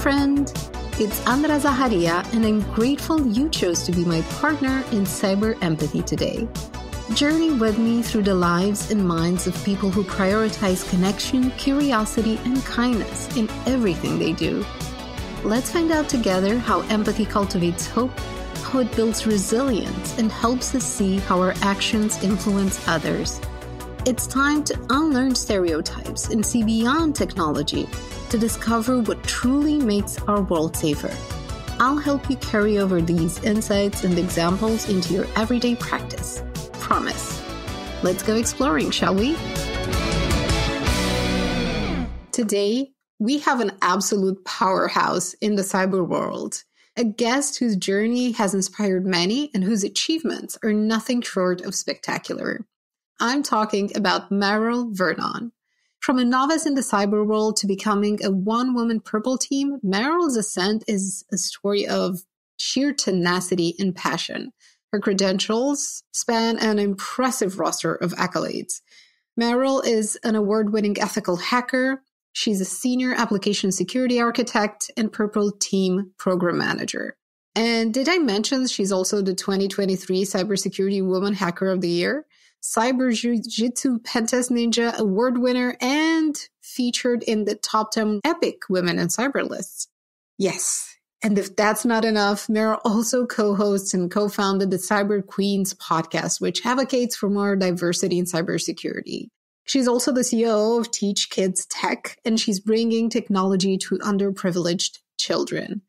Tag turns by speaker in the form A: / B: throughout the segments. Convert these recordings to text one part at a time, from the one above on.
A: friend. It's Andra Zaharia, and I'm grateful you chose to be my partner in cyber empathy today. Journey with me through the lives and minds of people who prioritize connection, curiosity, and kindness in everything they do. Let's find out together how empathy cultivates hope, how it builds resilience, and helps us see how our actions influence others. It's time to unlearn stereotypes and see beyond technology to discover what truly makes our world safer. I'll help you carry over these insights and examples into your everyday practice. Promise. Let's go exploring, shall we? Today, we have an absolute powerhouse in the cyber world, a guest whose journey has inspired many and whose achievements are nothing short of spectacular. I'm talking about Maril Vernon. From a novice in the cyber world to becoming a one-woman purple team, Maril's ascent is a story of sheer tenacity and passion. Her credentials span an impressive roster of accolades. Maril is an award-winning ethical hacker. She's a senior application security architect and purple team program manager. And did I mention she's also the 2023 Cybersecurity Woman Hacker of the Year? Cyber Jiu-Jitsu Pentest Ninja Award winner and featured in the top 10 Epic Women in Cyber lists. Yes, and if that's not enough, Maril also co-hosts and co-founded the Cyber Queens podcast, which advocates for more diversity in cybersecurity. She's also the CEO of Teach Kids Tech, and she's bringing technology to underprivileged children.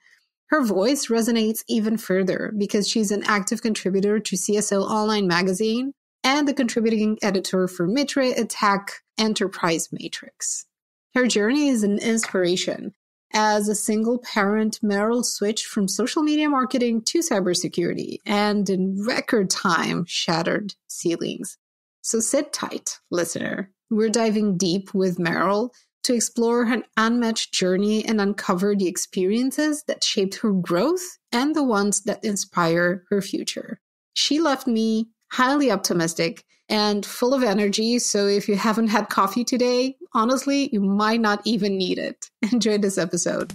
A: Her voice resonates even further because she's an active contributor to CSO Online magazine and the contributing editor for Mitre Attack Enterprise Matrix. Her journey is an inspiration. As a single parent, Maril switched from social media marketing to cybersecurity and in record time shattered ceilings. So sit tight, listener. We're diving deep with Maril to explore her unmatched journey and uncover the experiences that shaped her growth and the ones that inspire her future. She left me highly optimistic and full of energy. So if you haven't had coffee today, honestly, you might not even need it. Enjoy this episode.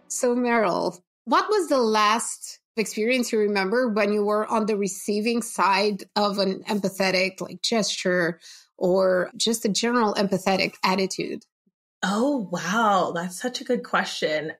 A: So Maril, what was the last experience you remember when you were on the receiving side of an empathetic gesture or just a general empathetic attitude?
B: Oh, wow. That's such a good question.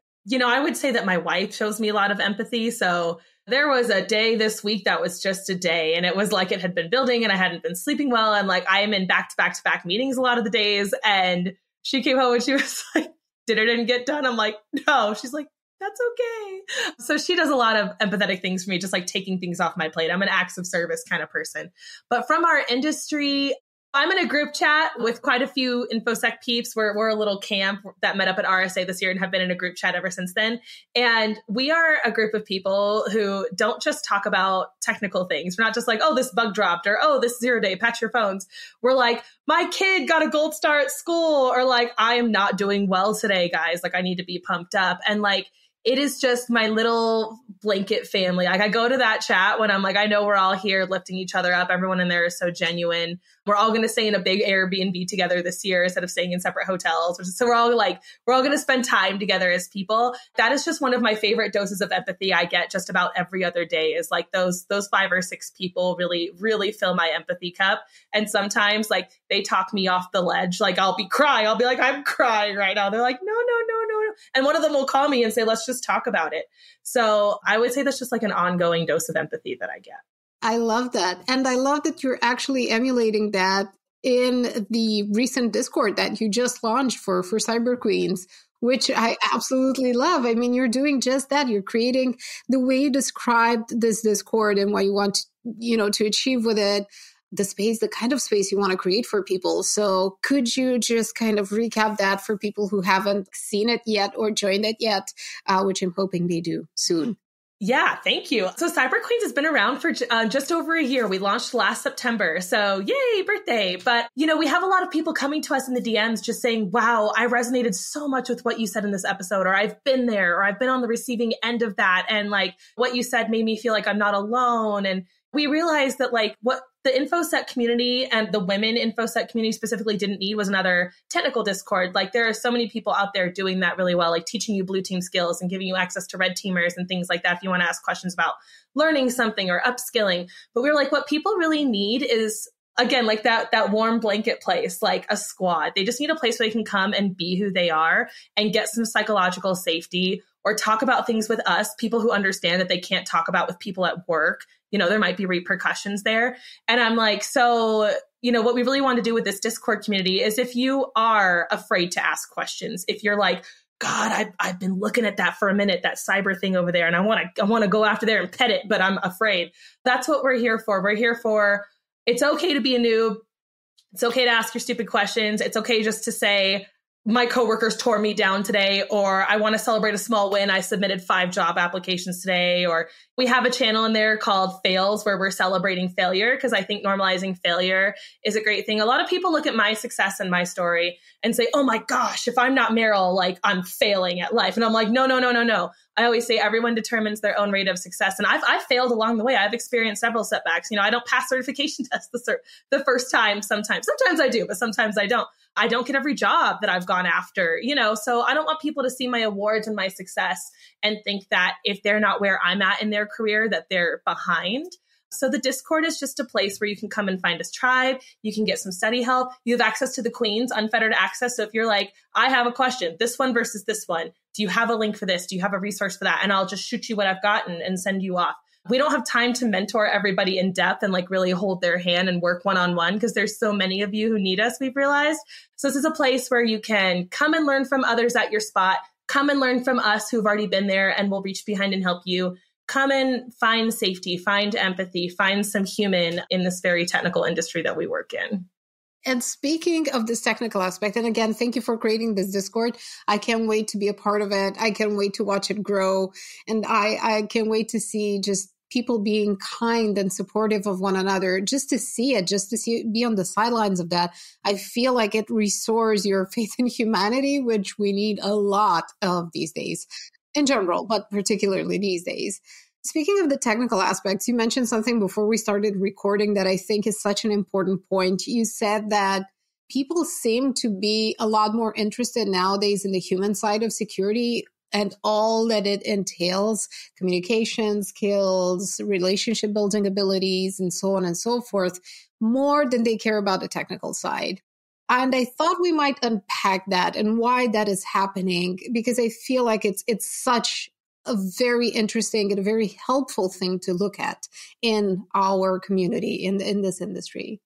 B: I would say that my wife shows me a lot of empathy. So there was a day this week that was just a day. And it was like it had been building and I hadn't been sleeping well. And I am in back-to-back-to-back meetings a lot of the days. And she came home and she was like, dinner didn't get done. I'm like, no. She's like, that's okay. So she does a lot of empathetic things for me, just taking things off my plate. I'm an acts of service kind of person. But from our industry, I'm in a group chat with quite a few InfoSec peeps. We're a little camp that met up at RSA this year and have been in a group chat ever since then. And we are a group of people who don't just talk about technical things. We're not just oh, this bug dropped or, oh, this 0-day, patch your phones. We're like, my kid got a gold star at school or I am not doing well today, guys. I need to be pumped up. And it is just my little blanket family. I go to that chat when I'm I know we're all here lifting each other up. Everyone in there is so genuine. We're all going to stay in a big Airbnb together this year instead of staying in separate hotels. So we're all going to spend time together as people. That is just one of my favorite doses of empathy I get just about every other day is those 5 or 6 people really, really fill my empathy cup. And sometimes they talk me off the ledge. I'll be crying. I'll be I'm crying right now. They're like, no. And one of them will call me and say, let's just talk about it. So I would say that's just an ongoing dose of empathy that I get.
A: I love that. And I love that you're actually emulating that in the recent Discord that you just launched for Cyber Queens, which I absolutely love. I mean, you're doing just that. You're creating the way you described this Discord and what you want to achieve with it. The kind of space you want to create for people. So could you just kind of recap that for people who haven't seen it yet or joined it yet, which I'm hoping they do soon?
B: Yeah, thank you. So Cyber Queens has been around for just over a year. We launched last September. So yay, birthday. But, we have a lot of people coming to us in the DMs just saying, wow, I resonated so much with what you said in this episode, or I've been there, or I've been on the receiving end of that. And what you said made me feel like I'm not alone. And we realized that like what the InfoSec community and the women InfoSec community specifically didn't need was another technical Discord. Like there are so many people out there doing that really well, like teaching you blue team skills and giving you access to red teamers and things like that if you want to ask questions about learning something or upskilling. But we were like, what people really need is, again, like that warm blanket place, like a squad. They just need a place where they can come and be who they are and get some psychological safety or talk about things with us, people who understand that they can't talk about with people at work. You know, there might be repercussions there. And I'm like, so, you know, what we really want to do with this Discord community is if you are afraid to ask questions, if you're like, God, I've been looking at that for a minute, that cyber thing over there, and I want to go after there and pet it, but I'm afraid. That's what we're here for. We're here for, it's okay to be a noob. It's okay to ask your stupid questions. It's okay just to say, my coworkers tore me down today, or I want to celebrate a small win. I submitted 5 job applications today, or we have a channel in there called Fails where we're celebrating failure because I think normalizing failure is a great thing. A lot of people look at my success and my story and say, oh my gosh, if I'm not Maril, like I'm failing at life. And I'm like, no. I always say everyone determines their own rate of success. And I've failed along the way. I've experienced several setbacks. You know, I don't pass certification tests the first time sometimes. Sometimes I do, but sometimes I don't. I don't get every job that I've gone after, you know, so I don't want people to see my awards and my success and think that if they're not where I'm at in their career, that they're behind. So the Discord is just a place where you can come and find us tribe. You can get some study help. You have access to the queens, unfettered access. So if you're like, I have a question, this one versus this one, do you have a link for this? Do you have a resource for that? And I'll just shoot you what I've gotten and send you off. We don't have time to mentor everybody in depth and like really hold their hand and work one-on-one because there's so many of you who need us, we've realized. So this is a place where you can come and learn from others at your spot, come and learn from us who've already been there and we'll reach behind and help you. Come and find safety, find empathy, find some human in this very technical industry that we work in.
A: And speaking of this technical aspect, and again, thank you for creating this Discord. I can't wait to be a part of it. I can't wait to watch it grow. And I can't wait to see just people being kind and supportive of one another, just to see it, be on the sidelines of that. I feel like it restores your faith in humanity, which we need a lot of these days in general, but particularly these days. Speaking of the technical aspects, you mentioned something before we started recording that I think is such an important point. You said that people seem to be a lot more interested nowadays in the human side of security and all that it entails, communication skills, relationship building abilities, and so on and so forth, more than they care about the technical side. And I thought we might unpack that and why that is happening, because I feel like it's such a very interesting and a very helpful thing to look at in our community, in this industry.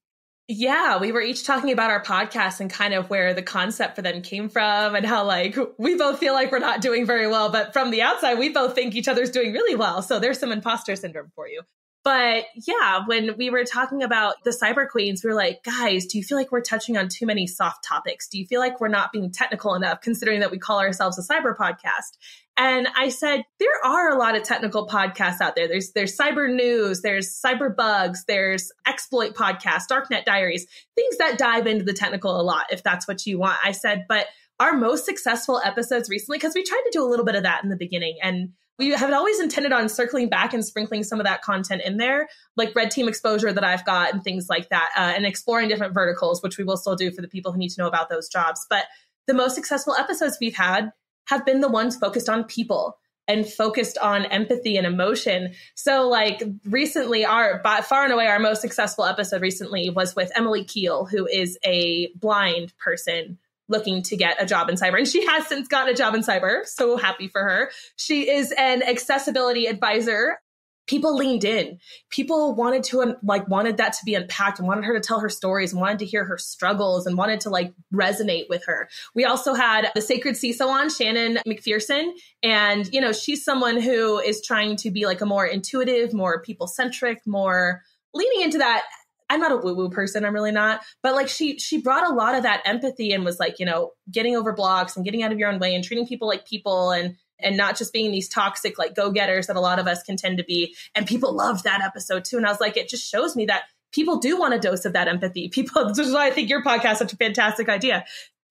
B: Yeah, we were each talking about our podcast and kind of where the concept for them came from and how like we both feel like we're not doing very well, but from the outside, we both think each other's doing really well. So there's some imposter syndrome for you. But yeah, when we were talking about the cyber queens, we were like, guys, do you feel like we're touching on too many soft topics? Do you feel like we're not being technical enough, considering that we call ourselves a cyber podcast? And I said, there are a lot of technical podcasts out there. There's cyber news, there's cyber bugs, there's exploit podcasts, Darknet Diaries, things that dive into the technical a lot, if that's what you want. I said, but our most successful episodes recently, because we tried to do a little bit of that in the beginning, and we have always intended on circling back and sprinkling some of that content in there, like red team exposure that I've got and things like that, and exploring different verticals, which we will still do for the people who need to know about those jobs. But the most successful episodes we've had have been the ones focused on people and focused on empathy and emotion. So like recently, by far and away, our most successful episode recently was with Emily Keel, who is a blind person looking to get a job in cyber. And she has since gotten a job in cyber. So happy for her. She is an accessibility advisor. People leaned in. People wanted that to be unpacked and wanted her to tell her stories and wanted to hear her struggles and wanted to like resonate with her. We also had the Sacred CISO on, Shannon McPherson. And, you know, she's someone who is trying to be like a more intuitive, more people-centric, more leaning into that. I'm not a woo-woo person. I'm really not. But like she brought a lot of that empathy and was like, you know, getting over blocks and getting out of your own way and treating people like people and not just being these toxic, like go-getters that a lot of us can tend to be. And people loved that episode too. And I was like, it just shows me that people do want a dose of that empathy. People, this is why I think your podcast is such a fantastic idea.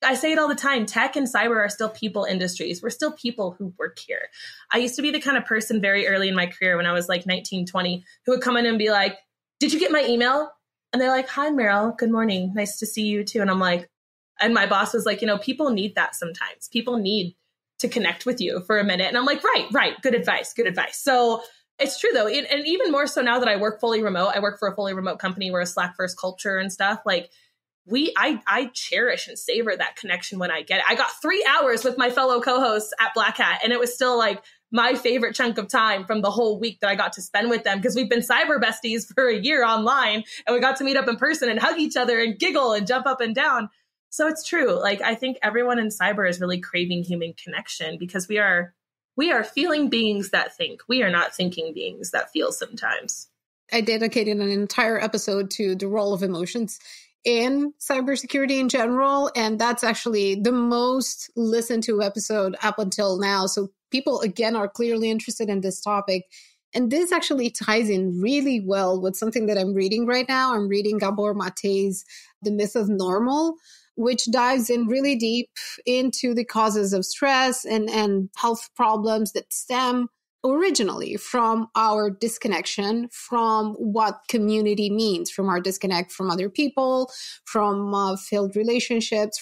B: I say it all the time. Tech and cyber are still people industries. We're still people who work here. I used to be the kind of person very early in my career when I was like 19, 20, who would come in and be like, did you get my email? And they're like, hi, Maril. Good morning. Nice to see you too. And I'm like, and my boss was like, people need that sometimes. People need to connect with you for a minute. And I'm like, right. Good advice. So it's true though. And even more so now that I work fully remote, I work for a fully remote company. We're a Slack first culture and stuff. Like I cherish and savor that connection when I get it. I got 3 hours with my fellow co-hosts at Black Hat, and it was still like my favorite chunk of time from the whole week that I got to spend with them, because we've been cyber besties for a year online, and we got to meet up in person and hug each other and giggle and jump up and down. So it's true. Like, I think everyone in cyber is really craving human connection, because we are feeling beings that think. We are not thinking beings that feel sometimes.
A: I dedicated an entire episode to the role of emotions in cybersecurity in general. And that's actually the most listened to episode up until now. So people, again, are clearly interested in this topic. And this actually ties in really well with something that I'm reading right now. I'm reading Gabor Mate's The Myth of Normal, which dives in really deep into the causes of stress and health problems that stem originally from our disconnection from what community means, from our disconnect from other people, from failed relationships,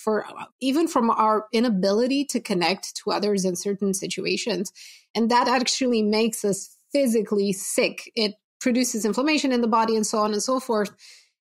A: even from our inability to connect to others in certain situations. And that actually makes us physically sick. It produces inflammation in the body and so on and so forth.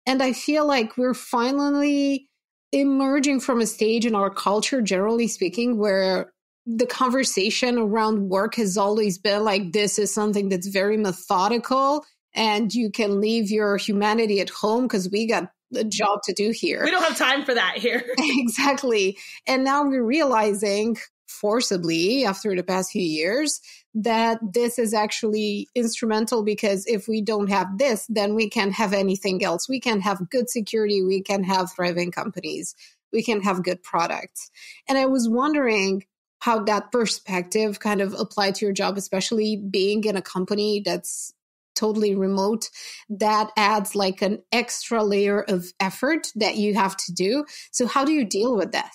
A: And I feel like we're finally emerging from a stage in our culture, generally speaking, where the conversation around work has always been like, this is something that's very methodical and you can leave your humanity at home because we got a job to do here.
B: We don't have time for that here.
A: Exactly. And now we're realizing forcibly after the past few years that this is actually instrumental, because if we don't have this, then we can't have anything else. We can have good security. We can have thriving companies. We can have good products. And I was wondering how that perspective kind of applied to your job, especially being in a company that's totally remote, that adds like an extra layer of effort that you have to do. So how do you deal with that?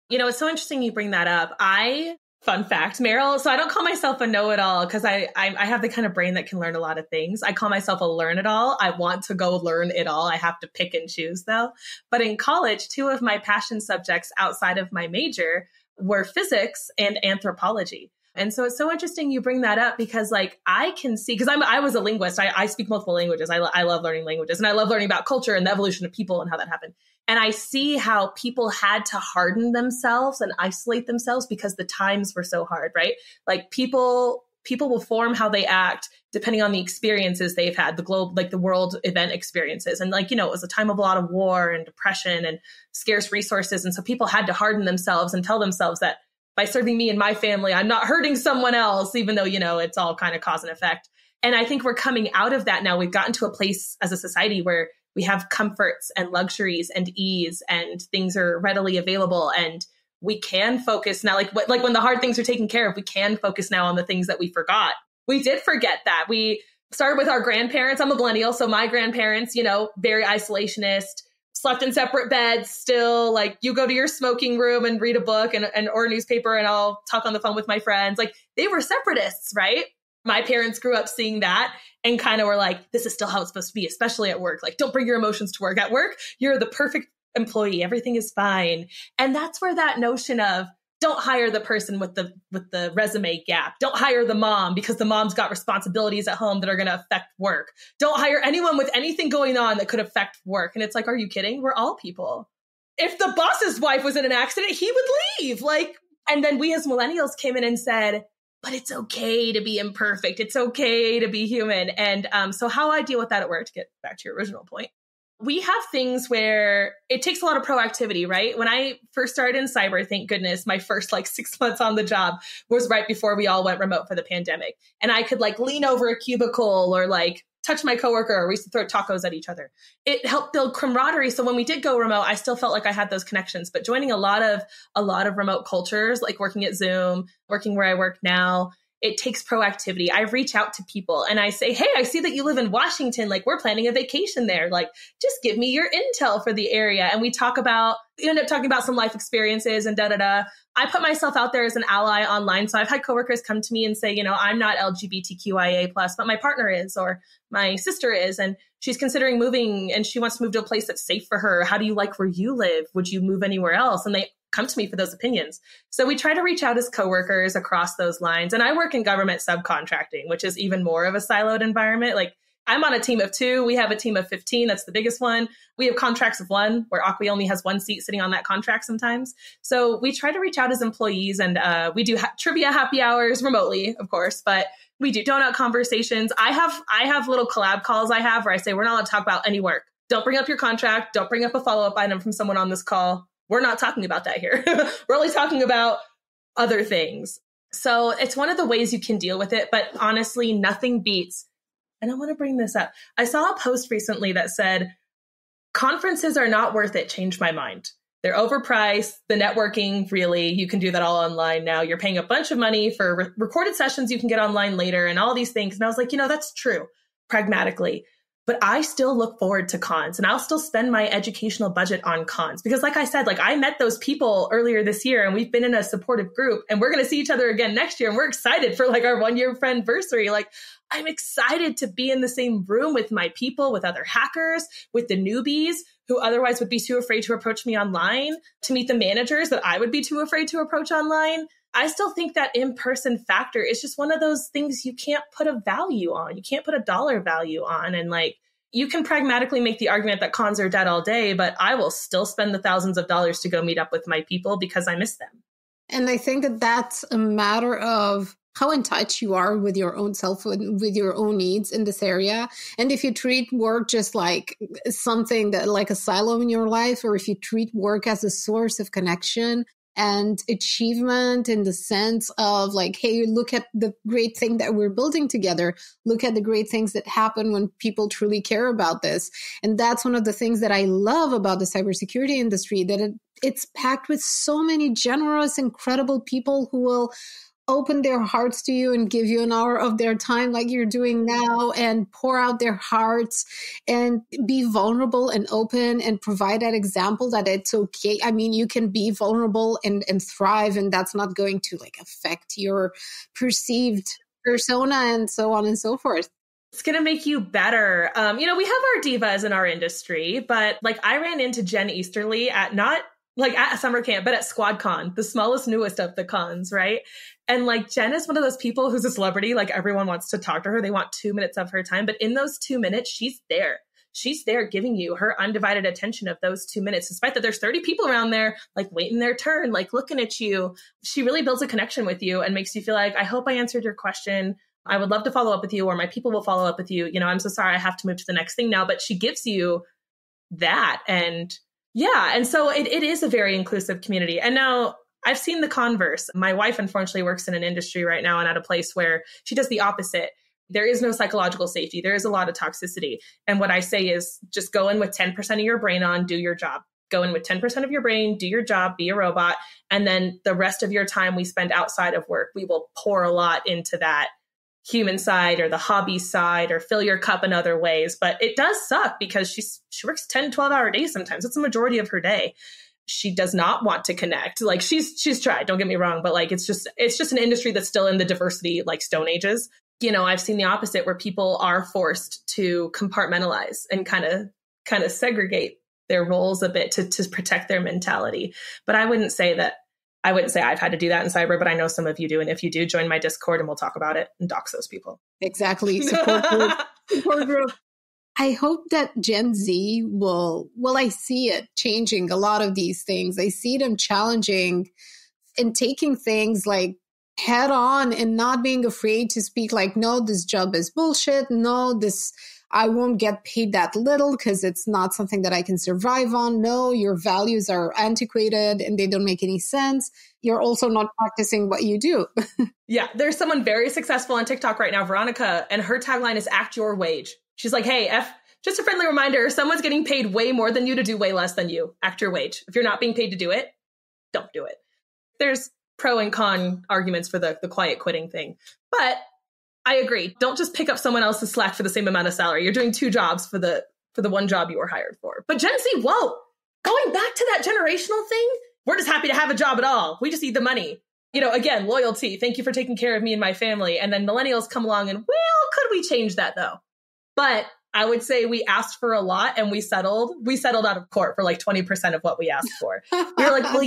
B: It's so interesting you bring that up. Fun fact, Maril, so I don't call myself a know-it-all, because I have the kind of brain that can learn a lot of things. I call myself a learn-it-all. I want to go learn it all. I have to pick and choose though. But in college, 2 of my passion subjects outside of my major were physics and anthropology. And so it's so interesting you bring that up, because like I can see, because I was a linguist. I speak multiple languages. I love learning languages, and I love learning about culture and the evolution of people and how that happened. And I see how people had to harden themselves and isolate themselves because the times were so hard, right? Like people will form how they act depending on the experiences they've had, the globe, like the world event experiences. And like, it was a time of a lot of war and depression and scarce resources. And so people had to harden themselves and tell themselves that by serving me and my family, I'm not hurting someone else, even though, it's all kind of cause and effect. And I think we're coming out of that now. We've gotten to a place as a society where we have comforts and luxuries and ease, and things are readily available, and we can focus now. Like when the hard things are taken care of, we can focus now on the things that we forgot. We did forget that. We started with our grandparents. I'm a millennial, so my grandparents, very isolationist, slept in separate beds still. Like, you go to your smoking room and read a book and or a newspaper, and I'll talk on the phone with my friends. Like, they were separatists, right? My parents grew up seeing that and kind of were like, this is still how it's supposed to be, especially at work. Like, don't bring your emotions to work. At work, you're the perfect employee. Everything is fine. And that's where that notion of don't hire the person with the resume gap. Don't hire the mom because the mom's got responsibilities at home that are going to affect work. Don't hire anyone with anything going on that could affect work. And it's like, are you kidding? We're all people. If the boss's wife was in an accident, he would leave. Like, and then we as millennials came in and said, but it's okay to be imperfect. It's okay to be human. And so how I deal with that at work, to get back to your original point, we have things where it takes a lot of proactivity, right? When I first started in cyber, thank goodness, my first 6 months on the job was right before we all went remote for the pandemic. And I could lean over a cubicle or touch my coworker, or we used to throw tacos at each other. It helped build camaraderie. So when we did go remote, I still felt like I had those connections. But joining a lot of remote cultures, like working at Zoom, working where I work now, It takes proactivity. I reach out to people and I say, hey, I see that you live in Washington. Like, we're planning a vacation there. Like, just give me your intel for the area. And we end up talking about some life experiences and da-da-da. I put myself out there as an ally online. So I've had coworkers come to me and say, I'm not LGBTQIA+, but my partner is, or my sister is, and she's considering moving and she wants to move to a place that's safe for her. How do you like where you live? Would you move anywhere else? And they come to me for those opinions. So we try to reach out as coworkers across those lines. And I work in government subcontracting, which is even more of a siloed environment. Like, I'm on a team of 2. We have a team of 15. That's the biggest one. We have contracts of 1, where Aquia only has 1 seat sitting on that contract sometimes. So we try to reach out as employees, and we do trivia happy hours remotely, of course, but we do donut conversations. I have little collab calls I have where I say, we're not allowed to talk about any work. Don't bring up your contract. Don't bring up a follow-up item from someone on this call. We're not talking about that here. We're only talking about other things. So it's one of the ways you can deal with it. But honestly, nothing beats. And I want to bring this up. I saw a post recently that said, conferences are not worth it. Changed my mind. They're overpriced. The networking, really, you can do that all online now. You're paying a bunch of money for recorded sessions you can get online later and all these things. And I was like, that's true, pragmatically. But I still look forward to cons, and I'll still spend my educational budget on cons because, like I said, I met those people earlier this year and we've been in a supportive group and we're going to see each other again next year. And we're excited for our 1-year friendversary. I'm excited to be in the same room with my people, with other hackers, with the newbies who otherwise would be too afraid to approach me online, to meet the managers that I would be too afraid to approach online. I still think that in-person factor is just one of those things you can't put a value on. You can't put a dollar value on. And you can pragmatically make the argument that cons are dead all day, but I will still spend the thousands of dollars to go meet up with my people because I miss them.
A: And I think that that's a matter of how in touch you are with your own self, with your own needs in this area. And if you treat work just like something that like a silo in your life, or if you treat work as a source of connection and achievement in the sense of hey, look at the great thing that we're building together. Look at the great things that happen when people truly care about this. And that's one of the things that I love about the cybersecurity industry, that it's packed with so many generous, incredible people who will open their hearts to you and give you an hour of their time like you're doing now and pour out their hearts and be vulnerable and open and provide that example that it's okay. I mean, you can be vulnerable and thrive, and that's not going to affect your perceived persona and so on and so forth.
B: It's going to make you better. We have our divas in our industry, but I ran into Jen Easterly at at summer camp, but at SquadCon, the smallest, newest of the cons, right? And Jen is one of those people who's a celebrity. Everyone wants to talk to her. They want 2 minutes of her time. But in those 2 minutes, she's there. She's there giving you her undivided attention of those 2 minutes, despite that there's 30 people around there, waiting their turn, looking at you. She really builds a connection with you and makes you feel I hope I answered your question. I would love to follow up with you, or my people will follow up with you. I'm so sorry I have to move to the next thing now. But she gives you that. And yeah. And so it is a very inclusive community. And now I've seen the converse. My wife, unfortunately, works in an industry right now and at a place where she does the opposite. There is no psychological safety. There is a lot of toxicity. And what I say is just go in with 10% of your brain on, do your job. Go in with 10% of your brain, do your job, be a robot. And then the rest of your time we spend outside of work, we will pour a lot into that human side or the hobby side or fill your cup in other ways. But it does suck because she works 10, 12-hour days sometimes. It's the majority of her day. She does not want to connect. She's tried, don't get me wrong, but it's just an industry that's still in the diversity, Stone Ages. I've seen the opposite where people are forced to compartmentalize and kind of segregate their roles a bit to protect their mentality. But I wouldn't say I've had to do that in cyber, but I know some of you do. And if you do, join my Discord and we'll talk about it and dox those people.
A: Exactly. Support group. I hope that Gen Z I see it changing a lot of these things. I see them challenging and taking things head on and not being afraid to speak no, this job is bullshit. No, I won't get paid that little because it's not something that I can survive on. No, your values are antiquated and they don't make any sense. You're also not practicing what you do.
B: Yeah, there's someone very successful on TikTok right now, Veronica, and her tagline is act your wage. She's like, hey, just a friendly reminder, someone's getting paid way more than you to do way less than you. Act your wage. If you're not being paid to do it, don't do it. There's pro and con arguments for the quiet quitting thing. But I agree. Don't just pick up someone else's slack for the same amount of salary. You're doing two jobs for the one job you were hired for. But Gen Z, whoa, going back to that generational thing, we're just happy to have a job at all. We just need the money. Again, loyalty. Thank you for taking care of me and my family. And then millennials come along and, well, could we change that though? But I would say we asked for a lot and we settled out of court for like 20% of what we asked for. We were like, will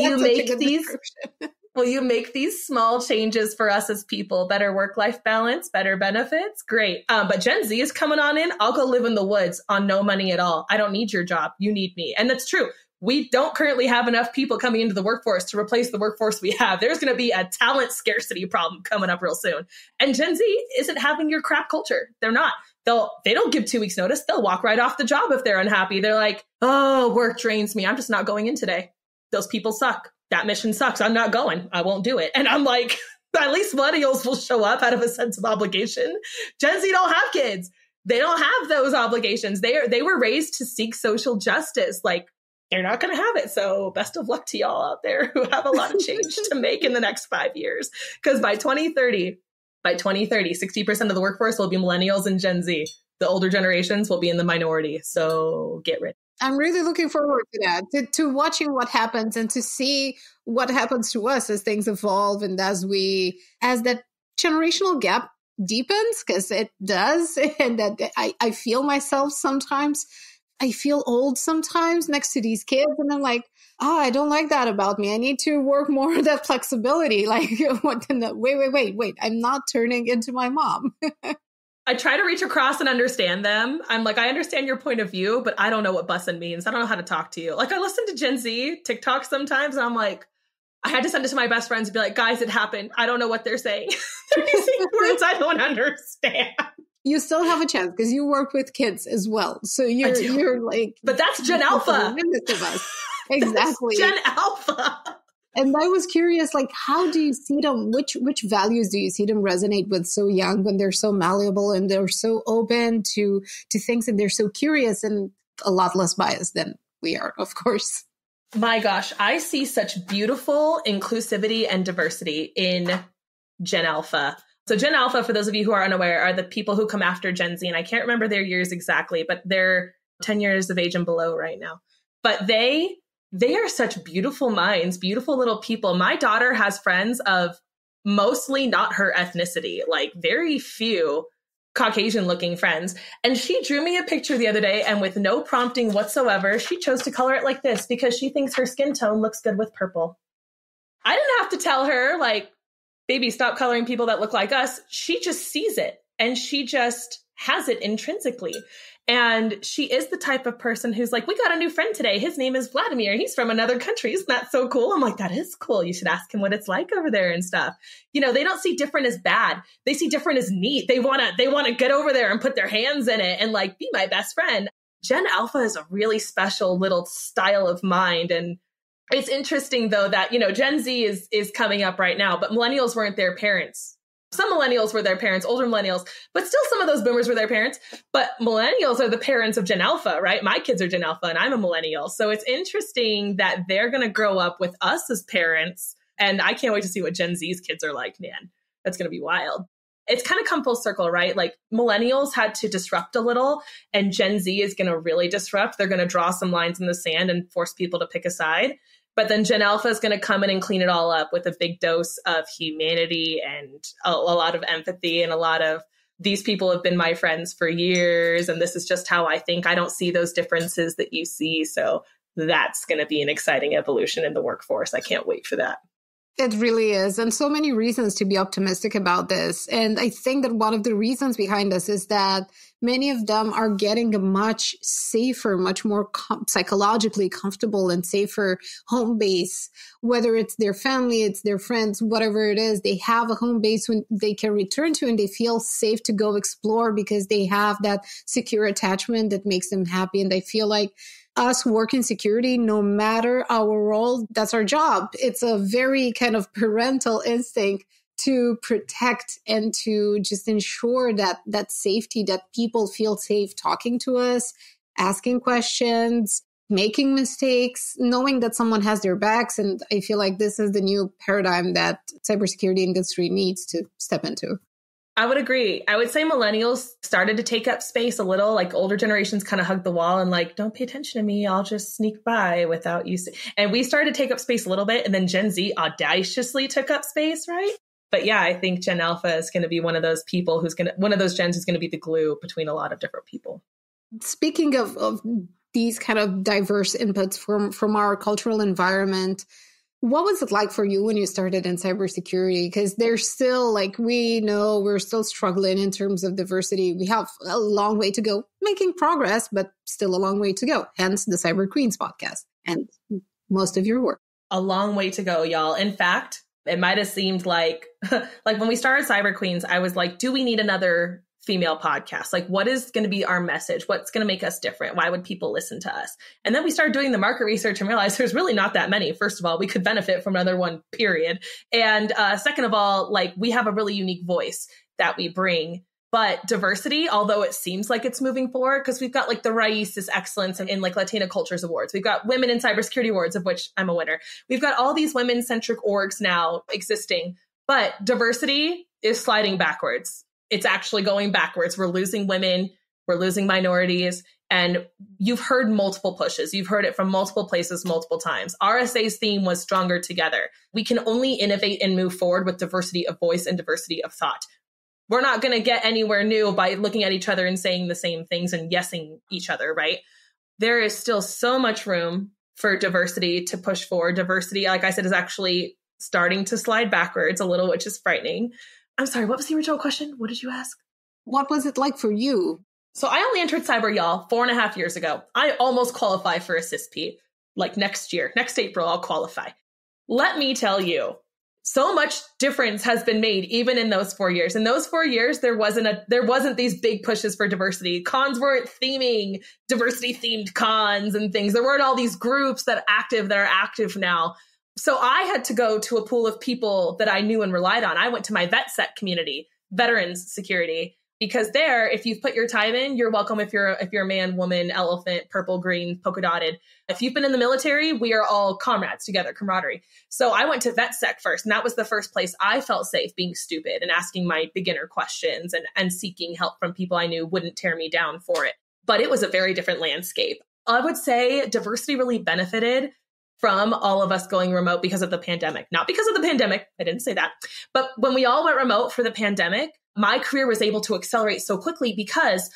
B: you make these small changes for us as people? Better work-life balance, better benefits? Great. But Gen Z is coming on in. I'll go live in the woods on no money at all. I don't need your job. You need me. And that's true. We don't currently have enough people coming into the workforce to replace the workforce we have. There's going to be a talent scarcity problem coming up real soon. And Gen Z isn't having your crap culture. They're not. They don't give 2 weeks notice. They'll walk right off the job if they're unhappy. They're like, oh, work drains me. I'm just not going in today. Those people suck. That mission sucks. I'm not going. I won't do it. And I'm like, at least millennials will show up out of a sense of obligation. Gen Z don't have kids. They don't have those obligations. They were raised to seek social justice. Like, they're not going to have it. So best of luck to y'all out there who have a lot of change to make in the next 5 years. Because by 2030, 60% of the workforce will be millennials and Gen Z. The older generations will be in the minority. So get ready.
A: I'm really looking forward to that, to watching what happens and to see what happens to us as things evolve and as that generational gap deepens, because it does. And that I feel myself sometimes. I feel old sometimes next to these kids. And I'm like, oh, I don't like that about me. I need to work more on that flexibility. Like, wait. I'm not turning into my mom.
B: I try to reach across and understand them. I'm like, I understand your point of view, but I don't know what bussin' means. I don't know how to talk to you. Like, I listen to Gen Z TikTok sometimes, and I'm like, I had to send it to my best friends and be like, guys, it happened. I don't know what they're saying. They're using words I don't understand.
A: You still have a chance because you work with kids as well. So you're like,
B: but that's Gen Alpha.
A: Of us. Exactly.
B: Gen Alpha.
A: And I was curious, like, how do you see them? Which values do you see them resonate with so young when they're so malleable and they're so open to things and they're so curious and a lot less biased than we are, of course.
B: My gosh, I see such beautiful inclusivity and diversity in Gen Alpha. So Gen Alpha, for those of you who are unaware, are the people who come after Gen Z. And I can't remember their years exactly, but they're 10 years of age and below right now. But they are such beautiful minds, beautiful little people. My daughter has friends of mostly not her ethnicity, like very few Caucasian looking friends. And she drew me a picture the other day, and with no prompting whatsoever, she chose to color it like this because she thinks her skin tone looks good with purple. I didn't have to tell her, like, baby, stop coloring people that look like us. She just sees it and she just has it intrinsically. And she is the type of person who's like, we got a new friend today. His name is Vladimir. He's from another country. Isn't that so cool? I'm like, that is cool. You should ask him what it's like over there and stuff. You know, they don't see different as bad. They see different as neat. They want to get over there and put their hands in it and like be my best friend. Gen Alpha is a really special little style of mind. And it's interesting, though, that, you know, Gen Z is coming up right now, but millennials weren't their parents. Some millennials were their parents, older millennials, but still some of those boomers were their parents. But millennials are the parents of Gen Alpha, right? My kids are Gen Alpha and I'm a millennial. So it's interesting that they're going to grow up with us as parents. And I can't wait to see what Gen Z's kids are like, man. That's going to be wild. It's kind of come full circle, right? Like millennials had to disrupt a little and Gen Z is going to really disrupt. They're going to draw some lines in the sand and force people to pick a side. But then Gen Alpha is going to come in and clean it all up with a big dose of humanity and a lot of empathy and a lot of, these people have been my friends for years. And this is just how I think. I don't see those differences that you see. So that's going to be an exciting evolution in the workforce. I can't wait for that.
A: It really is. And so many reasons to be optimistic about this. And I think that one of the reasons behind this is that many of them are getting a much safer, much more psychologically comfortable and safer home base, whether it's their family, it's their friends, whatever it is. They have a home base when they can return to and they feel safe to go explore because they have that secure attachment that makes them happy. And they feel like us who work in security, no matter our role, that's our job. It's a very kind of parental instinct to protect and to just ensure that safety, that people feel safe talking to us, asking questions, making mistakes, knowing that someone has their backs. And I feel like this is the new paradigm that cybersecurity industry needs to step into.
B: I would agree. I would say millennials started to take up space a little, like older generations kind of hugged the wall and like, don't pay attention to me. I'll just sneak by without you. And we started to take up space a little bit. And then Gen Z audaciously took up space, right? But yeah, I think Gen Alpha is going to be one of those people one of those gens who's going to be the glue between a lot of different people.
A: Speaking of these kind of diverse inputs from our cultural environment, what was it like for you when you started in cybersecurity? Because there's still, like, we know we're still struggling in terms of diversity. We have a long way to go, making progress, but still a long way to go. Hence the Cyber Queens podcast and most of your work.
B: A long way to go, y'all. In fact, it might have seemed like when we started Cyber Queens, I was like, do we need another female podcast? Like, what is going to be our message? What's going to make us different? Why would people listen to us? And then we started doing the market research and realized there's really not that many. First of all, we could benefit from another one, period. And second of all, like, we have a really unique voice that we bring. But diversity, although it seems like it's moving forward, because we've got like the Raíces Excellence in like Latina Cultures Awards. We've got Women in Cybersecurity Awards, of which I'm a winner. We've got all these women-centric orgs now existing, but diversity is sliding backwards. It's actually going backwards. We're losing women, we're losing minorities, and you've heard multiple pushes. You've heard it from multiple places, multiple times. RSA's theme was stronger together. We can only innovate and move forward with diversity of voice and diversity of thought. We're not going to get anywhere new by looking at each other and saying the same things and yesing each other, right? There is still so much room for diversity to push forward. Diversity, like I said, is actually starting to slide backwards a little, which is frightening. I'm sorry, what was the original question? What did you ask?
A: What was it like for you?
B: So I only entered cyber, y'all, 4.5 years ago. I almost qualify for a CISP. Like next year, next April, I'll qualify. Let me tell you, so much difference has been made even in those 4 years. In those 4 years, there wasn't these big pushes for diversity. Cons weren't theming diversity themed cons and things. There weren't all these groups that are active now. So I had to go to a pool of people that I knew and relied on. I went to my VetSec community, Veterans Security, because there, if you've put your time in, you're welcome. If you're a man, woman, elephant, purple, green, polka dotted. If you've been in the military, we are all comrades together, camaraderie. So I went to VetSec first, and that was the first place I felt safe being stupid and asking my beginner questions and seeking help from people I knew wouldn't tear me down for it. But it was a very different landscape. I would say diversity really benefited from all of us going remote because of the pandemic. Not because of the pandemic, I didn't say that. But when we all went remote for the pandemic, my career was able to accelerate so quickly because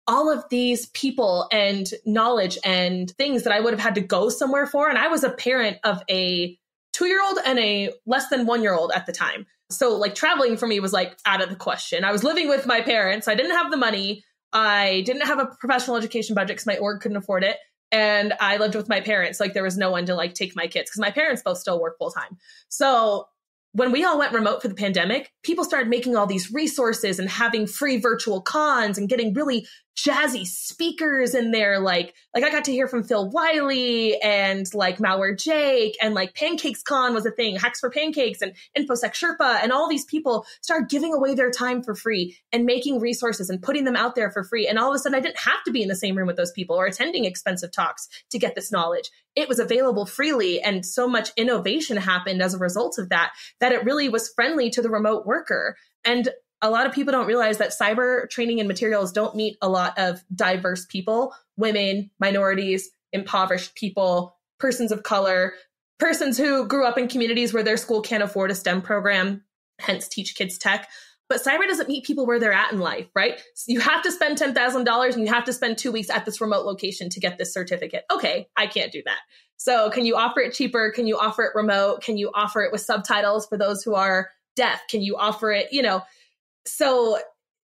B: all of these people and knowledge and things that I would have had to go somewhere for. And I was a parent of a 2-year-old and a less than 1-year-old at the time. So like traveling for me was like out of the question. I was living with my parents. I didn't have the money. I didn't have a professional education budget because my org couldn't afford it. And I lived with my parents. Like there was no one to like take my kids because my parents both still work full time. So when we all went remote for the pandemic, people started making all these resources and having free virtual cons and getting really jazzy speakers in there. Like I got to hear from Phil Wiley and like Malware Jake and like Pancakes Con was a thing, Hacks for Pancakes and InfoSec Sherpa. And all these people started giving away their time for free and making resources and putting them out there for free. And all of a sudden I didn't have to be in the same room with those people or attending expensive talks to get this knowledge. It was available freely. And so much innovation happened as a result of that it really was friendly to the remote worker. And a lot of people don't realize that cyber training and materials don't meet a lot of diverse people, women, minorities, impoverished people, persons of color, persons who grew up in communities where their school can't afford a STEM program, hence teach kids tech. But cyber doesn't meet people where they're at in life, right? So you have to spend $10,000 and you have to spend 2 weeks at this remote location to get this certificate. Okay, I can't do that. So can you offer it cheaper? Can you offer it remote? Can you offer it with subtitles for those who are deaf? Can you offer it, So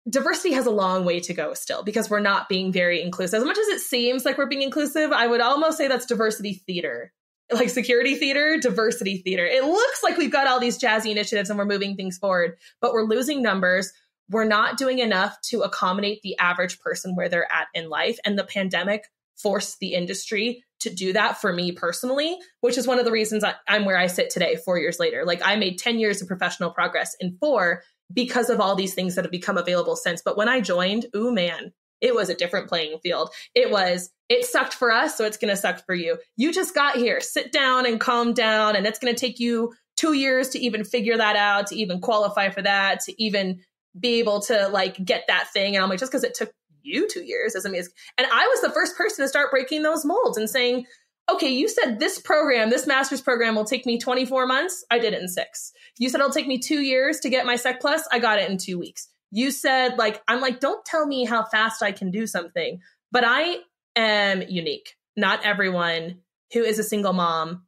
B: diversity has a long way to go still because we're not being very inclusive. As much as it seems like we're being inclusive, I would almost say that's diversity theater, like security theater, diversity theater. It looks like we've got all these jazzy initiatives and we're moving things forward, but we're losing numbers. We're not doing enough to accommodate the average person where they're at in life. And the pandemic forced the industry to do that for me personally, which is one of the reasons I'm where I sit today, 4 years later. Like I made 10 years of professional progress in 4 because of all these things that have become available since. But when I joined, ooh, man, it was a different playing field. It was it sucked for us, so it's going to suck for you. You just got here. Sit down and calm down. And it's going to take you 2 years to even figure that out, to even qualify for that, to even be able to like get that thing. And I'm like, just because it took you 2 years doesn't mean it's... And I was the first person to start breaking those molds and saying, okay, you said this program, this master's program will take me 24 months. I did it in 6. You said it'll take me 2 years to get my Sec Plus. I got it in 2 weeks. You said like, I'm like, don't tell me how fast I can do something, but I am unique. Not everyone who is a single mom,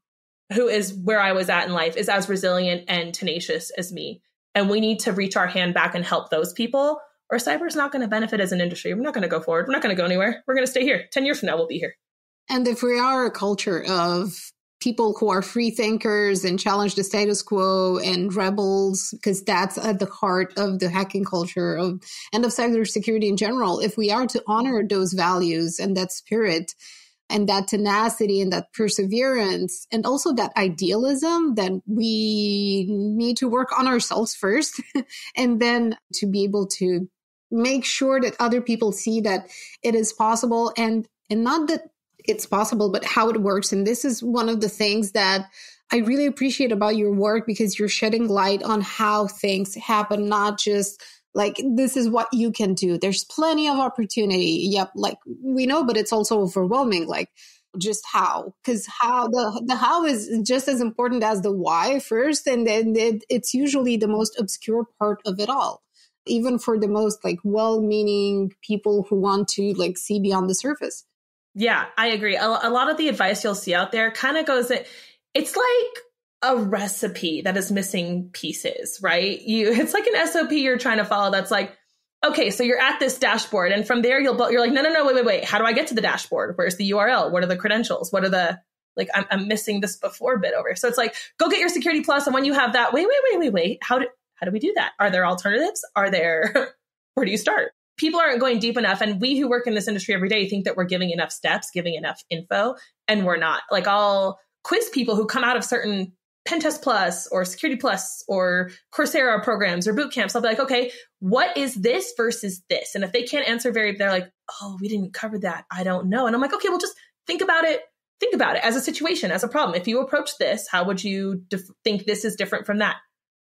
B: who is where I was at in life, is as resilient and tenacious as me. And we need to reach our hand back and help those people, or cyber is not going to benefit as an industry. We're not going to go forward. We're not going to go anywhere. We're going to stay here. 10 years from now, we'll be here.
A: And if we are a culture of people who are free thinkers and challenge the status quo and rebels, because that's at the heart of the hacking culture and of cybersecurity in general, if we are to honor those values and that spirit and that tenacity and that perseverance and also that idealism, then we need to work on ourselves first and then to be able to make sure that other people see that it is possible and not that it's possible, but how it works. And this is one of the things that I really appreciate about your work, because you're shedding light on how things happen, not just like, this is what you can do. There's plenty of opportunity. Yep. Like we know, but it's also overwhelming. Like just how, because how the how is just as important as the why first. And then it's usually the most obscure part of it all, even for the most like well-meaning people who want to like see beyond the surface.
B: Yeah, I agree. A lot of the advice you'll see out there kind of goes that it's like a recipe that is missing pieces, right? It's like an SOP you're trying to follow. That's like, okay, so you're at this dashboard, and from there you're like, no, wait. How do I get to the dashboard? Where's the URL? What are the credentials? What are the like? I'm missing this before bit over. So it's like, go get your Security Plus, and when you have that, wait. How do we do that? Are there alternatives? Where do you start? People aren't going deep enough. And we who work in this industry every day think that we're giving enough steps, giving enough info, and we're not. Like I'll quiz people who come out of certain Pentest Plus or Security Plus or Coursera programs or boot camps. I'll be like, okay, what is this versus this? And if they can't answer they're like, oh, we didn't cover that. I don't know. And I'm like, okay, well, just think about it. Think about it as a situation, as a problem. If you approach this, how would you think this is different from that?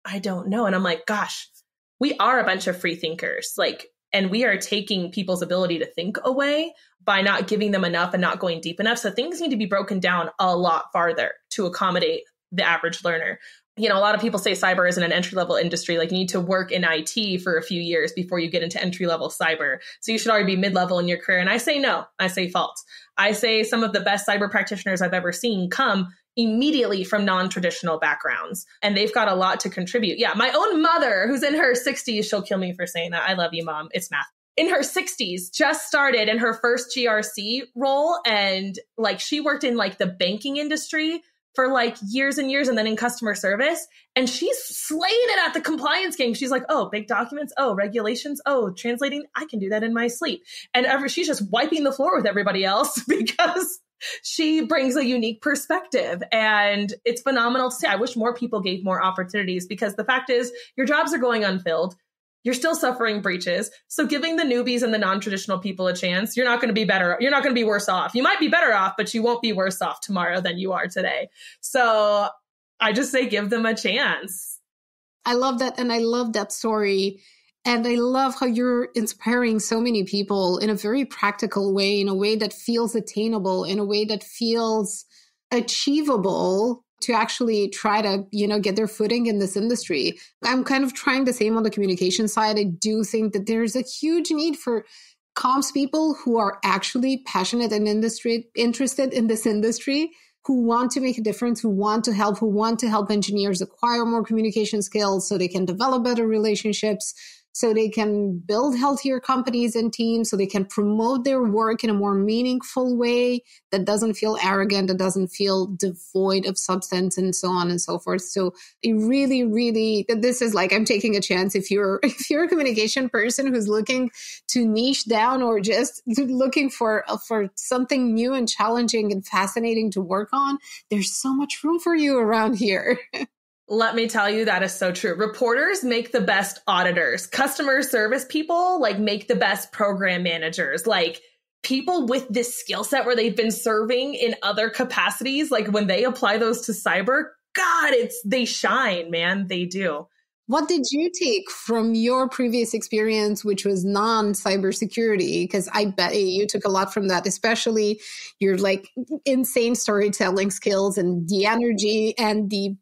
B: I don't know. And I'm like, gosh, we are a bunch of free thinkers. Like, and we are taking people's ability to think away by not giving them enough and not going deep enough. So things need to be broken down a lot farther to accommodate the average learner. You know, a lot of people say cyber isn't an entry-level industry. Like you need to work in IT for a few years before you get into entry-level cyber. So you should already be mid-level in your career. And I say no, I say false. I say some of the best cyber practitioners I've ever seen come immediately from non-traditional backgrounds. And they've got a lot to contribute. Yeah, my own mother, who's in her 60s, she'll kill me for saying that. I love you, Mom. It's math. In her 60s, just started in her first GRC role. And like she worked in like the banking industry for like years and years and then in customer service. And she's slayed it at the compliance game. She's like, oh, big documents. Oh, regulations. Oh, translating. I can do that in my sleep. And she's just wiping the floor with everybody else because she brings a unique perspective. And it's phenomenal to see. I wish more people gave more opportunities, because the fact is your jobs are going unfilled. You're still suffering breaches. So giving the newbies and the non-traditional people a chance, you're not going to be better. You're not going to be worse off. You might be better off, but you won't be worse off tomorrow than you are today. So I just say, give them a chance.
A: I love that. And I love that story. And I love how you're inspiring so many people in a very practical way, in a way that feels attainable, in a way that feels achievable to actually try to, get their footing in this industry. I'm kind of trying the same on the communication side. I do think that there's a huge need for comms people who are actually passionate and interested in this industry, who want to make a difference, who want to help engineers acquire more communication skills so they can develop better relationships, so they can build healthier companies and teams, so they can promote their work in a more meaningful way that doesn't feel arrogant, that doesn't feel devoid of substance, and so on and so forth. So it really, this is like, I'm taking a chance. If you're a communication person who's looking to niche down or just looking for something new and challenging and fascinating to work on, there's so much room for you around here.
B: Let me tell you, that is so true. Reporters make the best auditors. Customer service people make the best program managers. people with this skill set where they've been serving in other capacities, like when they apply those to cyber, God, they shine, man. They do.
A: What did you take from your previous experience, which was non-cybersecurity? Because I bet you took a lot from that, especially your like insane storytelling skills and the energy and the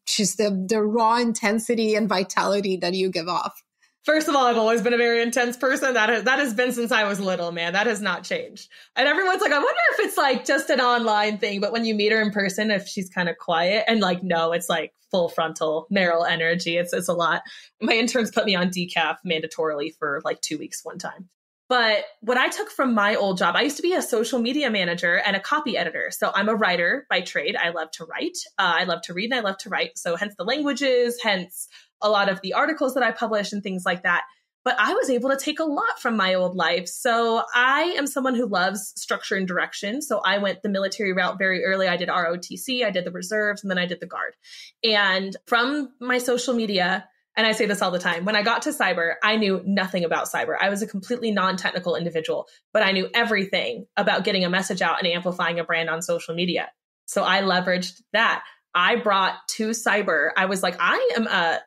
A: raw intensity and vitality that you give off.
B: First of all, I've always been a very intense person. That has been since I was little, man. That has not changed. And everyone's like, I wonder if it's like just an online thing. But when you meet her in person, if she's kind of quiet and like, no, it's like full frontal Maril energy. It's a lot. My interns put me on decaf mandatorily for like 2 weeks one time. But what I took from my old job, I used to be a social media manager and a copy editor. So I'm a writer by trade. I love to write. I love to read and I love to write. So hence the languages, hence a lot of the articles that I publish and things like that. But I was able to take a lot from my old life. So I am someone who loves structure and direction. So I went the military route very early. I did ROTC, I did the reserves, and then I did the guard. And from my social media, and I say this all the time, when I got to cyber, I knew nothing about cyber. I was a completely non-technical individual, but I knew everything about getting a message out and amplifying a brand on social media. So I leveraged that. I brought to cyber, I was like, I am a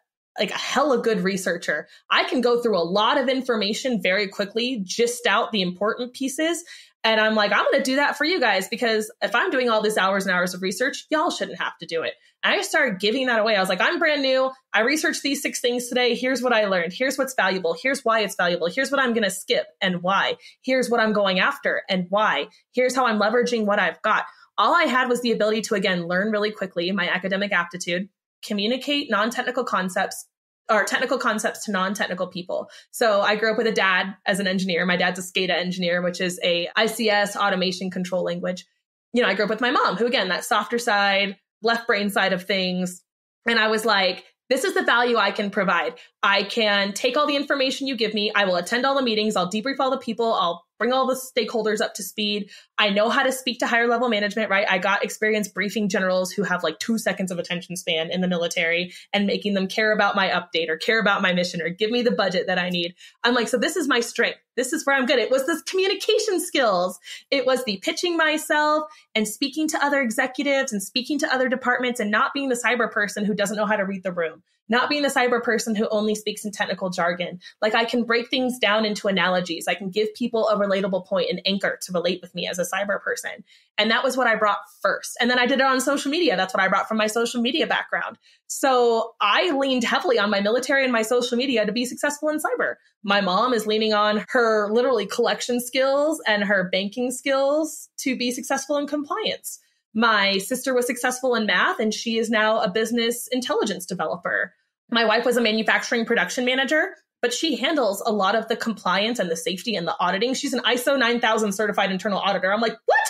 B: hella good researcher. I can go through a lot of information very quickly, gist out the important pieces. And I'm like, I'm going to do that for you guys, because if I'm doing all this hours and hours of research, y'all shouldn't have to do it. And I started giving that away. I was like, I'm brand new. I researched these 6 things today. Here's what I learned. Here's what's valuable. Here's why it's valuable. Here's what I'm going to skip and why. Here's what I'm going after and why. Here's how I'm leveraging what I've got. All I had was the ability to, again, learn really quickly, my academic aptitude, communicate non-technical concepts or technical concepts to non-technical people. So I grew up with a dad as an engineer. My dad's a SCADA engineer, which is a ICS automation control language. You know, I grew up with my mom, who, again, that softer side, left brain side of things. And I was like, this is the value I can provide. I can take all the information you give me. I will attend all the meetings. I'll debrief all the people. I'll bring all the stakeholders up to speed. I know how to speak to higher level management, right? I got experience briefing generals who have like 2 seconds of attention span in the military and making them care about my update or care about my mission or give me the budget that I need. I'm like, so this is my strength. This is where I'm good. It was this communication skills. It was the pitching myself and speaking to other executives and speaking to other departments and not being the cyber person who doesn't know how to read the room. Not being the cyber person who only speaks in technical jargon. Like, I can break things down into analogies. I can give people a relatable point and anchor to relate with me as a cyber person. And that was what I brought first. And then I did it on social media. That's what I brought from my social media background. So I leaned heavily on my military and my social media to be successful in cyber. My mom is leaning on her literally collection skills and her banking skills to be successful in compliance. My sister was successful in math, and she is now a business intelligence developer. My wife was a manufacturing production manager, but she handles a lot of the compliance and the safety and the auditing. She's an ISO 9000 certified internal auditor. I'm like, what?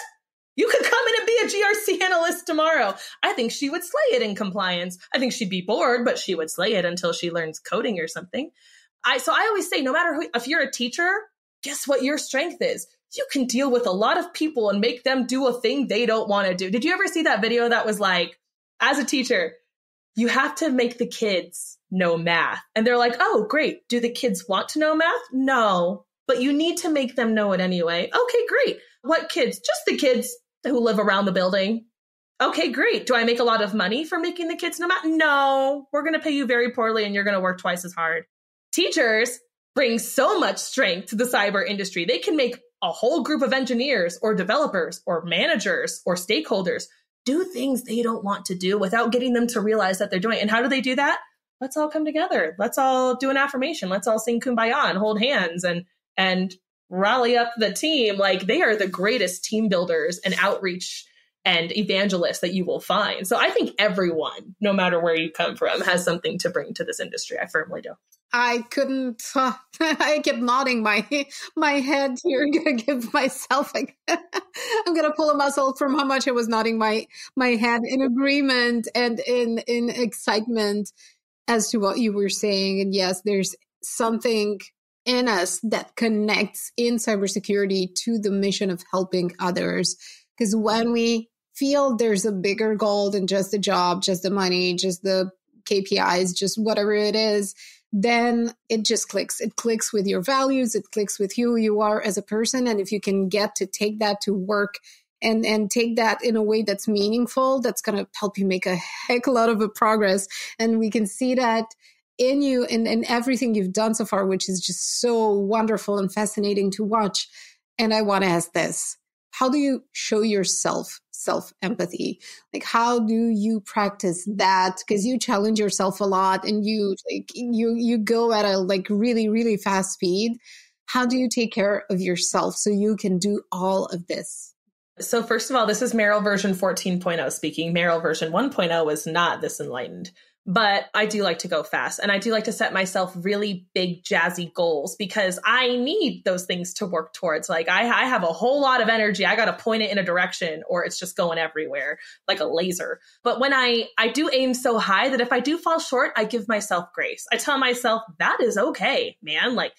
B: You could come in and be a GRC analyst tomorrow. I think she would slay it in compliance. I think she'd be bored, but she would slay it until she learns coding or something. So I always say, no matter who, if you're a teacher, guess what your strength is? You can deal with a lot of people and make them do a thing they don't want to do. Did you ever see that video that was like, as a teacher, you have to make the kids know math? And they're like, oh, great. Do the kids want to know math? No, but you need to make them know it anyway. Okay, great. What kids? Just the kids who live around the building. Okay, great. Do I make a lot of money for making the kids know math? No, we're going to pay you very poorly and you're going to work twice as hard. Teachers bring so much strength to the cyber industry. They can make a whole group of engineers or developers or managers or stakeholders do things they don't want to do without getting them to realize that they're doing it. And how do they do that? Let's all come together. Let's all do an affirmation. Let's all sing Kumbaya and hold hands and rally up the team. Like, they are the greatest team builders and outreach and evangelists that you will find. So I think everyone, no matter where you come from, has something to bring to this industry. I firmly do.
A: I couldn't, I kept nodding my head here. I'm going to give myself, I'm going to pull a muscle from how much I was nodding my head in agreement and in excitement as to what you were saying. And yes, there's something in us that connects in cybersecurity to the mission of helping others. Because when we feel there's a bigger goal than just the job, just the money, just the KPIs, just whatever it is, then it just clicks. It clicks with your values. It clicks with who you are as a person. And if you can get to take that to work and take that in a way that's meaningful, that's going to help you make a heck of a lot of progress. And we can see that in you and everything you've done so far, which is just so wonderful and fascinating to watch. And I want to ask this. How do you show yourself self-empathy? Like, how do you practice that? Because you challenge yourself a lot and you go at a really, really fast speed. How do you take care of yourself so you can do all of this?
B: So first of all, this is Maril version 14.0 speaking. Maril version 1.0 was not this enlightened. But I do like to go fast, and I do like to set myself really big, jazzy goals because I need those things to work towards. Like I have a whole lot of energy. I got to point it in a direction or it's just going everywhere like a laser. But when I do aim so high that if I do fall short, I give myself grace. I tell myself that is okay, man. Like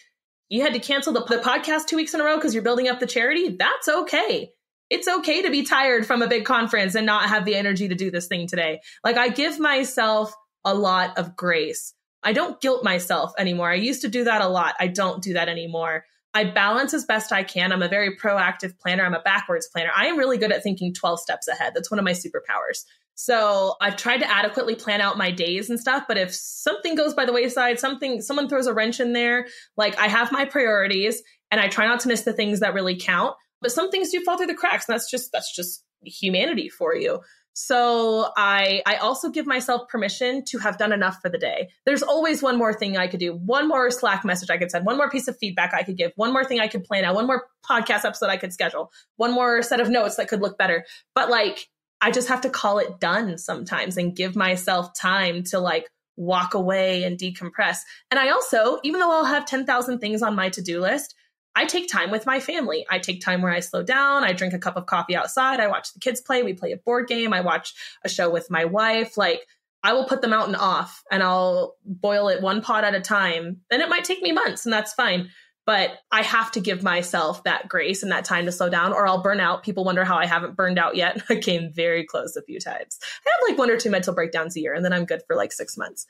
B: you had to cancel the podcast 2 weeks in a row because you're building up the charity. That's okay. It's okay to be tired from a big conference and not have the energy to do this thing today. Like I give myself a lot of grace. I don't guilt myself anymore. I used to do that a lot. I don't do that anymore. I balance as best I can. I'm a very proactive planner. I'm a backwards planner. I am really good at thinking 12 steps ahead. That's one of my superpowers. So I've tried to adequately plan out my days and stuff. But if something goes by the wayside, someone throws a wrench in there, like I have my priorities and I try not to miss the things that really count. But some things do fall through the cracks. And that's just humanity for you. So I also give myself permission to have done enough for the day. There's always one more thing I could do, one more Slack message I could send, one more piece of feedback I could give, one more thing I could plan out, one more podcast episode I could schedule, one more set of notes that could look better. But like, I just have to call it done sometimes and give myself time to like walk away and decompress. And I also, even though I'll have 10,000 things on my to-do list, I take time with my family. I take time where I slow down. I drink a cup of coffee outside. I watch the kids play. We play a board game. I watch a show with my wife. Like I will put them out and off and I'll boil it one pot at a time. And it might take me months and that's fine. But I have to give myself that grace and that time to slow down or I'll burn out. People wonder how I haven't burned out yet. I came very close a few times. I have like 1 or 2 mental breakdowns a year and then I'm good for like 6 months.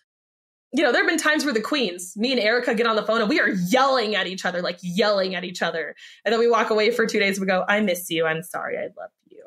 B: You know, there have been times where the queens, me and Erica get on the phone and we are yelling at each other. And then we walk away for 2 days and we go, I miss you. I'm sorry. I love you.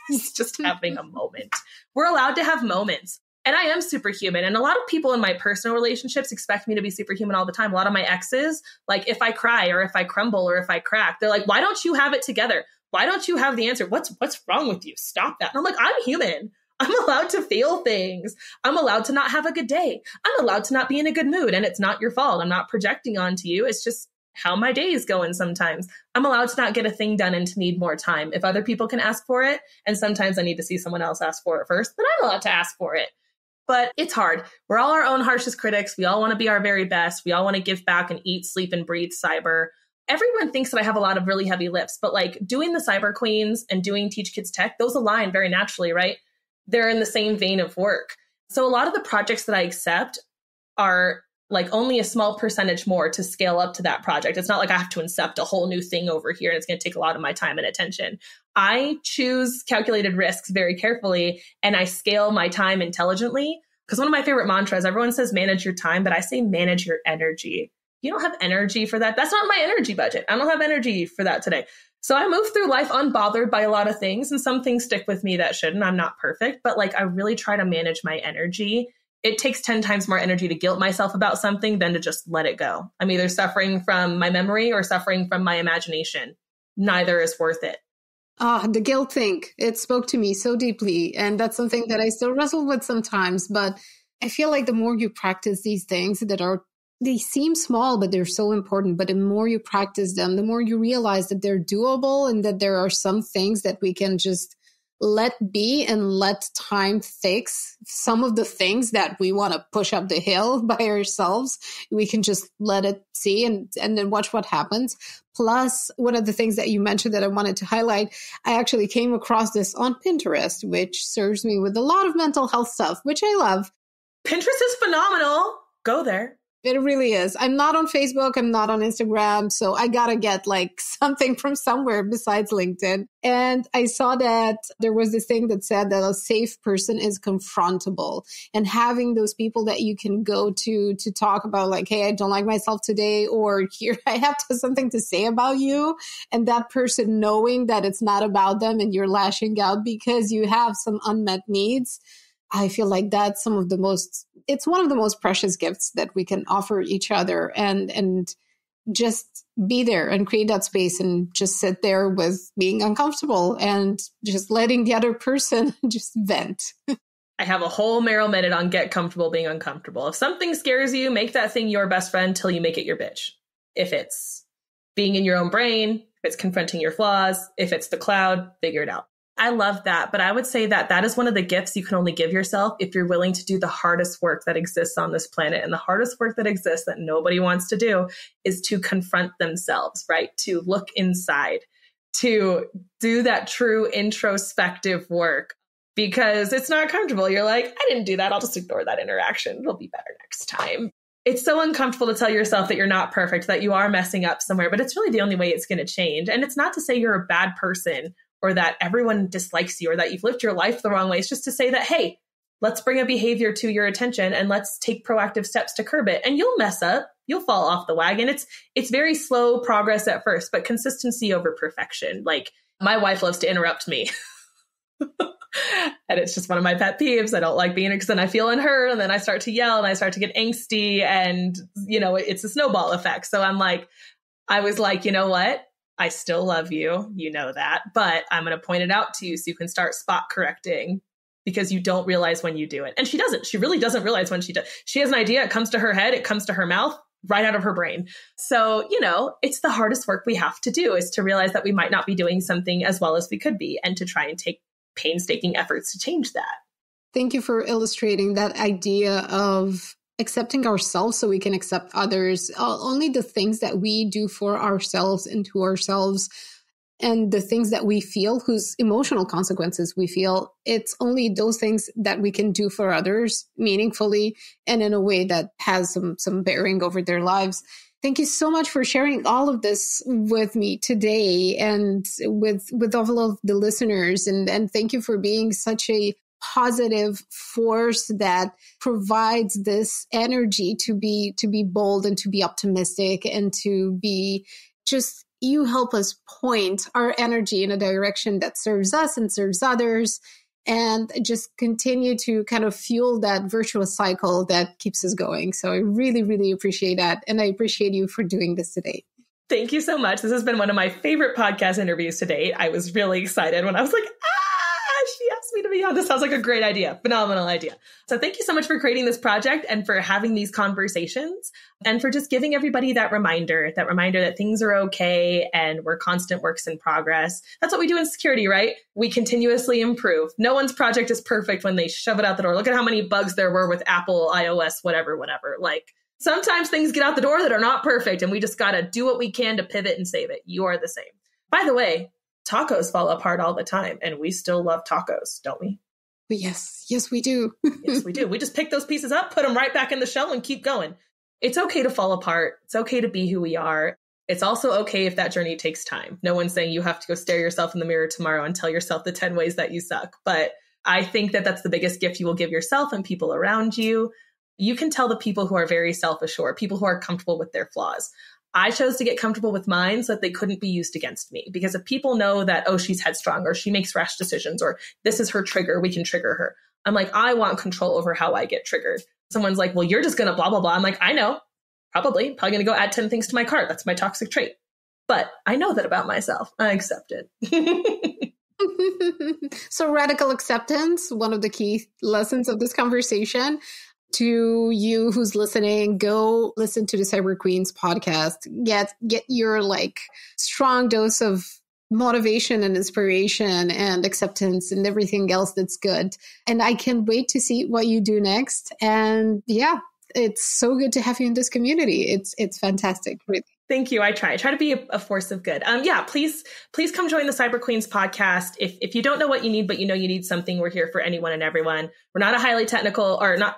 B: It's just having a moment. We're allowed to have moments. And I am superhuman. And a lot of people in my personal relationships expect me to be superhuman all the time. A lot of my exes, like if I cry or if I crumble or if I crack, they're like, why don't you have it together? Why don't you have the answer? What's wrong with you? Stop that. And I'm like, I'm human. I'm allowed to feel things. I'm allowed to not have a good day. I'm allowed to not be in a good mood. And it's not your fault. I'm not projecting onto you. It's just how my day is going sometimes. I'm allowed to not get a thing done and to need more time. If other people can ask for it, and sometimes I need to see someone else ask for it first, then I'm allowed to ask for it. But it's hard. We're all our own harshest critics. We all want to be our very best. We all want to give back and eat, sleep, and breathe cyber. Everyone thinks that I have a lot of really heavy lifts, but like doing the Cyber Queens and doing Teach Kids Tech, those align very naturally, right? They're in the same vein of work. So a lot of the projects that I accept are like only a small percentage more to scale up to that project. It's not like I have to incept a whole new thing over here and it's going to take a lot of my time and attention. I choose calculated risks very carefully and I scale my time intelligently. Because one of my favorite mantras, everyone says manage your time, but I say manage your energy. You don't have energy for that. That's not my energy budget. I don't have energy for that today. So I move through life unbothered by a lot of things and some things stick with me that shouldn't. I'm not perfect, but like I really try to manage my energy. It takes 10 times more energy to guilt myself about something than to just let it go. I'm either suffering from my memory or suffering from my imagination. Neither is worth it.
A: The guilt thing, it spoke to me so deeply. And that's something that I still wrestle with sometimes. But I feel like the more you practice these things they seem small, but they're so important. But the more you practice them, the more you realize that they're doable and that there are some things that we can just let be and let time fix. Some of the things that we want to push up the hill by ourselves, we can just let it see and then watch what happens. Plus, one of the things that you mentioned that I wanted to highlight, I actually came across this on Pinterest, which serves me with a lot of mental health stuff, which I love.
B: Pinterest is phenomenal. Go there.
A: It really is. I'm not on Facebook. I'm not on Instagram. So I got to get like something from somewhere besides LinkedIn. And I saw that there was this thing that said that a safe person is confrontable, and having those people that you can go to talk about like, hey, I don't like myself today, or here I have something to say about you. And that person knowing that it's not about them and you're lashing out because you have some unmet needs. I feel like that's it's one of the most precious gifts that we can offer each other, and just be there and create that space and just sit there with being uncomfortable and just letting the other person just vent.
B: I have a whole Maril minute on get comfortable being uncomfortable. If something scares you, make that thing your best friend till you make it your bitch. If it's being in your own brain, if it's confronting your flaws, if it's the cloud, figure it out. I love that. But I would say that that is one of the gifts you can only give yourself if you're willing to do the hardest work that exists on this planet. And the hardest work that exists that nobody wants to do is to confront themselves, right? To look inside, to do that true introspective work, because it's not comfortable. You're like, I didn't do that. I'll just ignore that interaction. It'll be better next time. It's so uncomfortable to tell yourself that you're not perfect, that you are messing up somewhere, but it's really the only way it's going to change. And it's not to say you're a bad person or that everyone dislikes you or that you've lived your life the wrong way. It's just to say that, hey, let's bring a behavior to your attention and let's take proactive steps to curb it. And you'll mess up. You'll fall off the wagon. It's very slow progress at first, but consistency over perfection. Like my wife loves to interrupt me. And it's just one of my pet peeves. I don't like being, because then I feel unheard and then I start to yell and I start to get angsty and, it's a snowball effect. So I was like, you know what? I still love you. You know that, but I'm going to point it out to you so you can start spot correcting, because you don't realize when you do it. And she doesn't. She really doesn't realize when she does. She has an idea. It comes to her head. It comes to her mouth, right out of her brain. So, it's the hardest work we have to do, is to realize that we might not be doing something as well as we could be, and to try and take painstaking efforts to change that.
A: Thank you for illustrating that idea of accepting ourselves so we can accept others. Only the things that we do for ourselves and to ourselves, and the things that we feel, whose emotional consequences we feel, it's only those things that we can do for others meaningfully and in a way that has some bearing over their lives. Thank you so much for sharing all of this with me today and with all of the listeners. And thank you for being such a positive force that provides this energy to be bold and to be optimistic and to be just, you help us point our energy in a direction that serves us and serves others, and just continue to kind of fuel that virtuous cycle that keeps us going. So I really, really appreciate that. And I appreciate you for doing this today.
B: Thank you so much. This has been one of my favorite podcast interviews to date. I was really excited when I was like, she asked me to be on. This sounds like a great idea. Phenomenal idea. So thank you so much for creating this project and for having these conversations and for just giving everybody that reminder that things are okay and we're constant works in progress. That's what we do in security, right? We continuously improve. No one's project is perfect when they shove it out the door. Look at how many bugs there were with Apple, iOS, whatever. Like sometimes things get out the door that are not perfect and we just got to do what we can to pivot and save it. You are the same. By the way, tacos fall apart all the time, and we still love tacos, don't we?
A: Yes, we do.
B: Yes, we do. We just pick those pieces up, put them right back in the shell, and keep going. It's okay to fall apart. It's okay to be who we are. It's also okay if that journey takes time. No one's saying you have to go stare yourself in the mirror tomorrow and tell yourself the 10 ways that you suck. But I think that that's the biggest gift you will give yourself and people around you. You can tell the people who are very self-assured, people who are comfortable with their flaws. I chose to get comfortable with mine so that they couldn't be used against me. Because if people know that, oh, she's headstrong or she makes rash decisions or this is her trigger, we can trigger her. I'm like, I want control over how I get triggered. Someone's like, well, you're just going to blah, blah, blah. I'm like, I know, probably going to go add 10 things to my cart. That's my toxic trait. But I know that about myself. I accept it.
A: So radical acceptance, one of the key lessons of this conversation. To you who's listening, go listen to the Cyber Queens podcast. Get your strong dose of motivation and inspiration and acceptance and everything else that's good. And I can't wait to see what you do next. And yeah, it's so good to have you in this community. It's fantastic, really.
B: Thank you. I try to be a force of good. Please come join the Cyber Queens podcast. If you don't know what you need, but you know you need something, we're here for anyone and everyone. We're not a highly technical, or not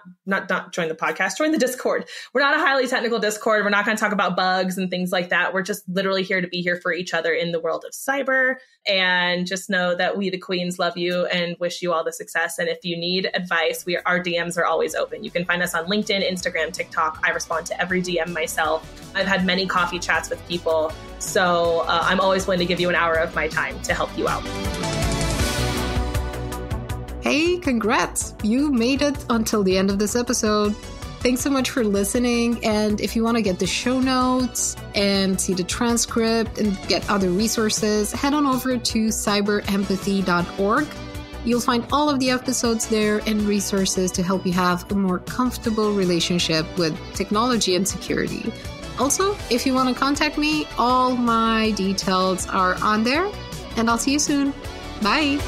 B: join the podcast, join the Discord. We're not a highly technical Discord. We're not going to talk about bugs and things like that. We're just literally here to be here for each other in the world of cyber. And just know that we, the Queens, love you and wish you all the success. And if you need advice, our DMs are always open. You can find us on LinkedIn, Instagram, TikTok. I respond to every DM myself. I've had many coffee chats with people. So I'm always willing to give you an hour of my time to help you out.
A: Hey, congrats! You made it until the end of this episode. Thanks so much for listening. And if you want to get the show notes and see the transcript and get other resources, head on over to cyberempathy.org. You'll find all of the episodes there and resources to help you have a more comfortable relationship with technology and security. Also, if you want to contact me, all my details are on there. And I'll see you soon. Bye!